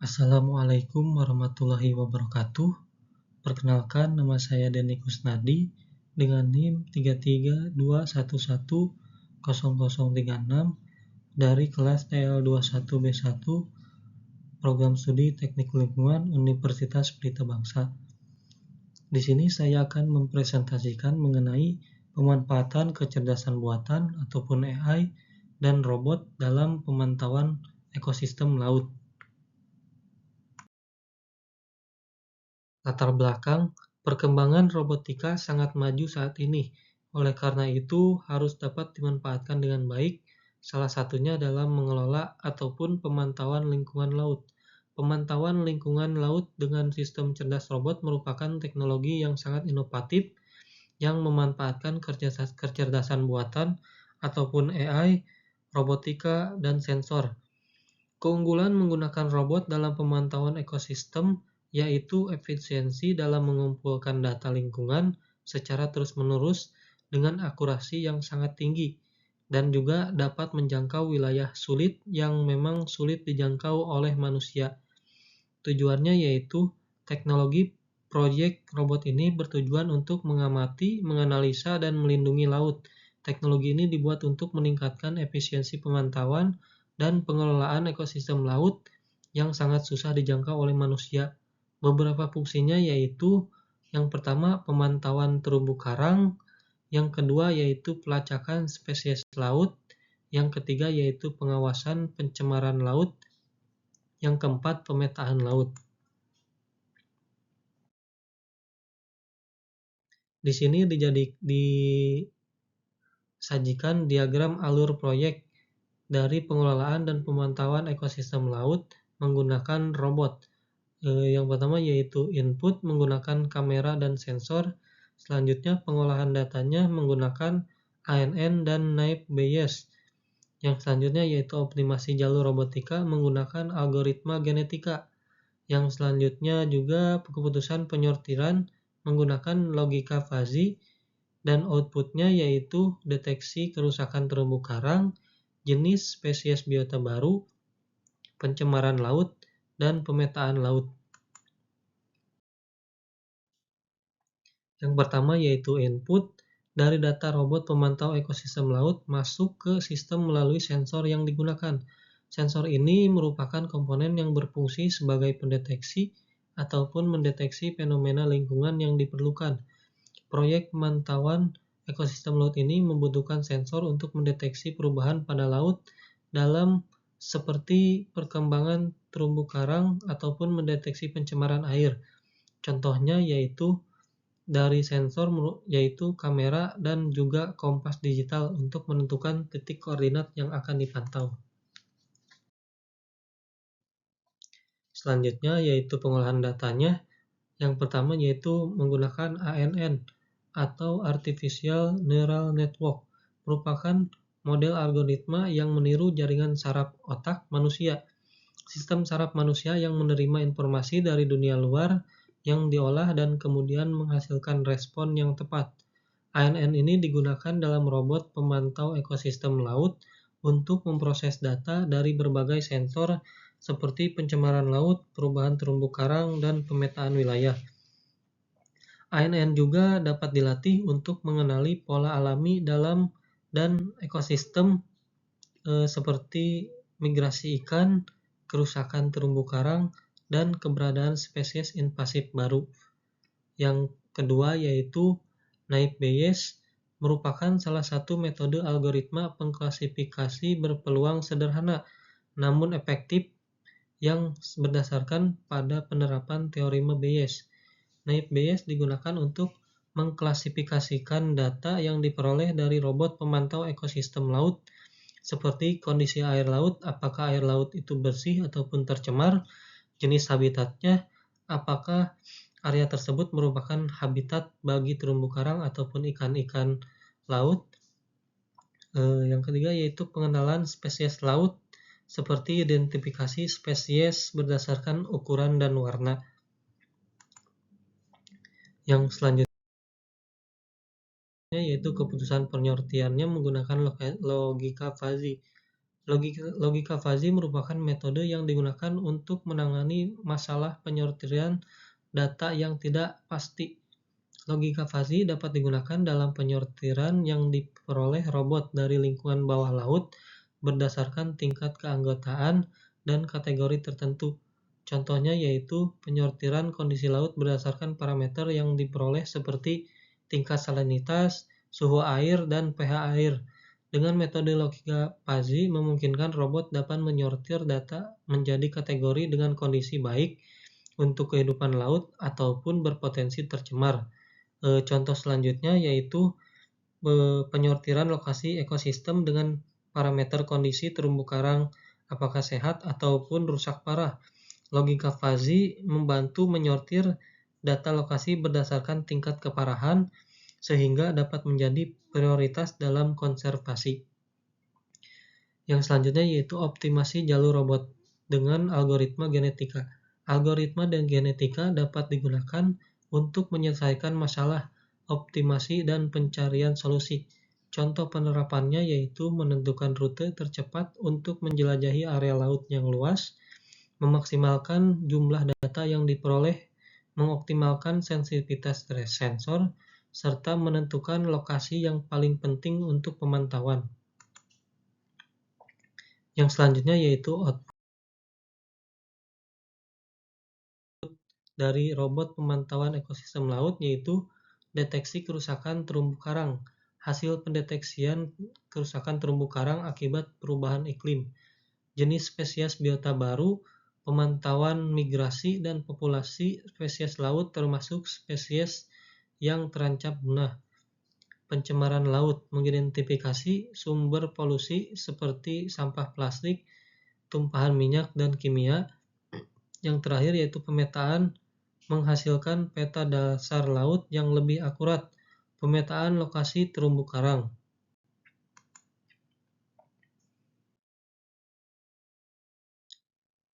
Assalamualaikum warahmatullahi wabarakatuh. Perkenalkan, nama saya Denny Kusnadi dengan NIM 332110036 dari kelas TL21B1 Program Studi Teknik Lingkungan Universitas Pelita Bangsa. Di sini saya akan mempresentasikan mengenai pemanfaatan kecerdasan buatan ataupun AI dan robot dalam pemantauan ekosistem laut. Latar belakang, perkembangan robotika sangat maju saat ini. Oleh karena itu, harus dapat dimanfaatkan dengan baik, salah satunya dalam mengelola ataupun pemantauan lingkungan laut. Pemantauan lingkungan laut dengan sistem cerdas robot merupakan teknologi yang sangat inovatif yang memanfaatkan kecerdasan buatan ataupun AI, robotika, dan sensor. Keunggulan menggunakan robot dalam pemantauan ekosistem yaitu efisiensi dalam mengumpulkan data lingkungan secara terus-menerus dengan akurasi yang sangat tinggi dan juga dapat menjangkau wilayah sulit yang memang sulit dijangkau oleh manusia. Tujuannya yaitu teknologi proyek robot ini bertujuan untuk mengamati, menganalisa, dan melindungi laut. Teknologi ini dibuat untuk meningkatkan efisiensi pemantauan dan pengelolaan ekosistem laut yang sangat susah dijangkau oleh manusia. Beberapa fungsinya yaitu yang pertama pemantauan terumbu karang, yang kedua yaitu pelacakan spesies laut, yang ketiga yaitu pengawasan pencemaran laut, yang keempat pemetaan laut. Di sini disajikan diagram alur proyek dari pengelolaan dan pemantauan ekosistem laut menggunakan robot. Yang pertama yaitu input menggunakan kamera dan sensor. Selanjutnya pengolahan datanya menggunakan ANN dan Naib Bayes. Yang selanjutnya yaitu optimasi jalur robotika menggunakan algoritma genetika. Yang selanjutnya juga keputusan penyortiran menggunakan logika fuzzy, dan outputnya yaitu deteksi kerusakan terumbu karang, jenis spesies biota baru, pencemaran laut, dan pemetaan laut. Yang pertama yaitu input, dari data robot pemantau ekosistem laut masuk ke sistem melalui sensor yang digunakan. Sensor ini merupakan komponen yang berfungsi sebagai pendeteksi ataupun mendeteksi fenomena lingkungan yang diperlukan. Proyek pemantauan ekosistem laut ini membutuhkan sensor untuk mendeteksi perubahan pada laut dalam seperti perkembangan terumbu karang ataupun mendeteksi pencemaran air. Contohnya yaitu dari sensor yaitu kamera dan juga kompas digital untuk menentukan titik koordinat yang akan dipantau. Selanjutnya yaitu pengolahan datanya. Yang pertama yaitu menggunakan ANN atau Artificial Neural Network, merupakan model algoritma yang meniru jaringan saraf otak manusia. Sistem saraf manusia yang menerima informasi dari dunia luar yang diolah dan kemudian menghasilkan respon yang tepat. ANN ini digunakan dalam robot pemantau ekosistem laut untuk memproses data dari berbagai sensor seperti pencemaran laut, perubahan terumbu karang, dan pemetaan wilayah. ANN juga dapat dilatih untuk mengenali pola alami dalam dan ekosistem seperti migrasi ikan, kerusakan terumbu karang, dan keberadaan spesies invasif baru. Yang kedua yaitu Naib Bayes, merupakan salah satu metode algoritma pengklasifikasi berpeluang sederhana namun efektif yang berdasarkan pada penerapan teorema Bayes. Naib Bayes digunakan untuk mengklasifikasikan data yang diperoleh dari robot pemantau ekosistem laut seperti kondisi air laut, apakah air laut itu bersih ataupun tercemar, jenis habitatnya, apakah area tersebut merupakan habitat bagi terumbu karang ataupun ikan-ikan laut. Yang ketiga yaitu pengenalan spesies laut seperti identifikasi spesies berdasarkan ukuran dan warna. Yang selanjutnya yaitu keputusan penyortiannya menggunakan logika fuzzy. Logika fuzzy merupakan metode yang digunakan untuk menangani masalah penyortiran data yang tidak pasti. Logika fuzzy dapat digunakan dalam penyortiran yang diperoleh robot dari lingkungan bawah laut berdasarkan tingkat keanggotaan dan kategori tertentu. Contohnya yaitu penyortiran kondisi laut berdasarkan parameter yang diperoleh seperti tingkat salinitas, suhu air, dan pH air. Dengan metode logika fuzzy memungkinkan robot dapat menyortir data menjadi kategori dengan kondisi baik untuk kehidupan laut ataupun berpotensi tercemar. Contoh selanjutnya yaitu penyortiran lokasi ekosistem dengan parameter kondisi terumbu karang apakah sehat ataupun rusak parah. Logika fuzzy membantu menyortir data lokasi berdasarkan tingkat keparahan sehingga dapat menjadi prioritas dalam konservasi. Yang selanjutnya yaitu optimasi jalur robot dengan algoritma genetika. Algoritma dan genetika dapat digunakan untuk menyelesaikan masalah, optimasi, dan pencarian solusi. Contoh penerapannya yaitu menentukan rute tercepat untuk menjelajahi area laut yang luas, memaksimalkan jumlah data yang diperoleh, mengoptimalkan sensitivitas sensor, serta menentukan lokasi yang paling penting untuk pemantauan. Yang selanjutnya yaitu output dari robot pemantauan ekosistem laut yaitu deteksi kerusakan terumbu karang. Hasil pendeteksian kerusakan terumbu karang akibat perubahan iklim, jenis spesies biota baru, pemantauan migrasi dan populasi spesies laut termasuk spesies yang terancam punah. Pencemaran laut, mengidentifikasi sumber polusi seperti sampah plastik, tumpahan minyak dan kimia. Yang terakhir yaitu pemetaan, menghasilkan peta dasar laut yang lebih akurat, pemetaan lokasi terumbu karang.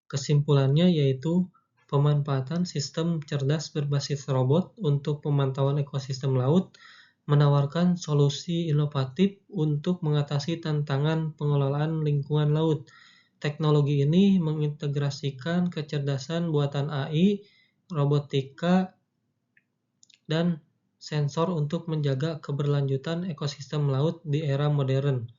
Kesimpulannya yaitu pemanfaatan sistem cerdas berbasis robot untuk pemantauan ekosistem laut menawarkan solusi inovatif untuk mengatasi tantangan pengelolaan lingkungan laut. Teknologi ini mengintegrasikan kecerdasan buatan AI, robotika, dan sensor untuk menjaga keberlanjutan ekosistem laut di era modern.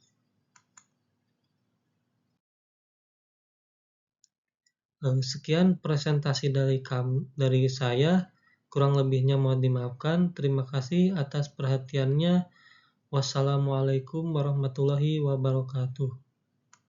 Sekian presentasi dari saya. Kurang lebihnya mohon dimaafkan. Terima kasih atas perhatiannya. Wassalamualaikum warahmatullahi wabarakatuh.